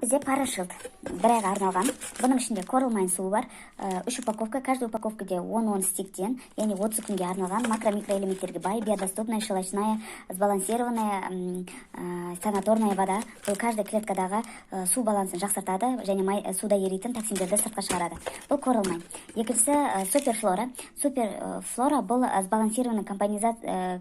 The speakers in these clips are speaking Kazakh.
бізде парашют бір айға арналған. Бұның ішінде корылмайн суы бар. 3 упаковка, каждый упаковкаде 10 стектен, яғни 30 күнге арналған макро-микроэлементтерге бай, биодоступная, щелочная, сбалансированная, санаторная вода. Бұл каждый клеткадағы су балансын жақсартады және суда еритін токсиндерді сыртқа шығарады. Бұл корылмайн. Екіншісі суперфлора. Суперфлора бұл сбалансированный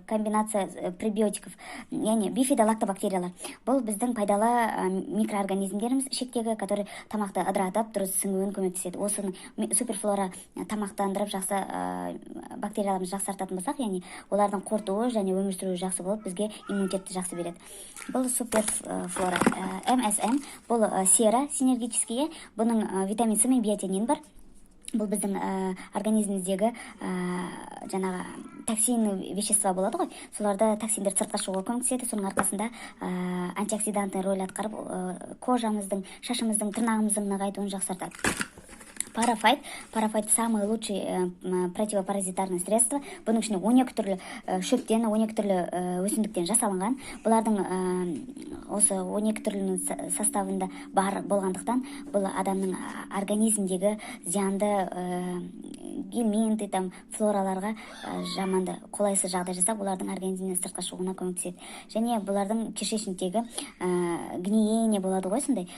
комбинация пребиотиков, яғни бифидолактобактериялар. Бұл біздің пайдалы микроорганизмдеріміз ішектегі, который тамақты ыдыратып, дұрыс сіңуін көмектеседі. Осыны суперфлора тамақтандырып жақсы бактерияларымыз жақсартатын болсақ, яғни олардың қорытуы және өмір сүруі жақсы болып, бізге иммунитетті жақсы береді. Бұл суперфлора. МСМ бұл сера синергические, бұның витамин С мен биотинин бар. Бұл біздің организміміздегі жаңағы токсинный вещества болады ғой, соларды токсиндер сыртқа шығуға көмектеседі. Соның арқасында антиоксидантный роль атқарып, кожамыздың, шашымыздың, тырнағымыздың нығайтуын жақсартады. Парафайт. Парафайт самый лучший противопаразитарный средство. Бұның ішінде 12 түрлі шөптен, 12 түрлі өсімдіктен жасалынған. Бұлардың осы 12 түрлінің составында бар болғандықтан, бұл адамның организмдегі зиянды гельминты, флораларға жаманды қолайсыз жағдай жасап, олардың организмнен сыртқа шығуына көмектеседі. Және бұлардың кишечниктегі гниение болады ғой, сондай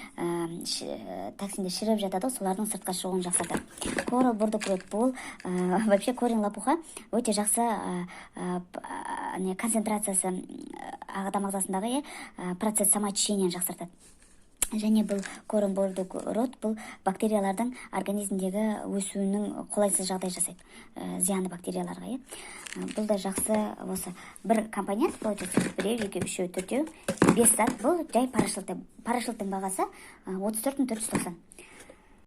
токсиндер шіріп жатады, солардың сыртқа шығуын жақсартады. Кора бурдукрут бұл вообще корень лопуха өте жақсы концентрациясы адам ағзасындағы процесс самоочищениені жақсартады. Және бұл корень бурдукрут бұл бактериялардың организмдегі өсуінің қолайсыз жағдай жасайды, зиянды бактерияларға. Бұл да жақсы осы бір компонент, получается, 1, 2, 3, 4, 5 зат. Бұл жай парашюттың бағасы 34 490.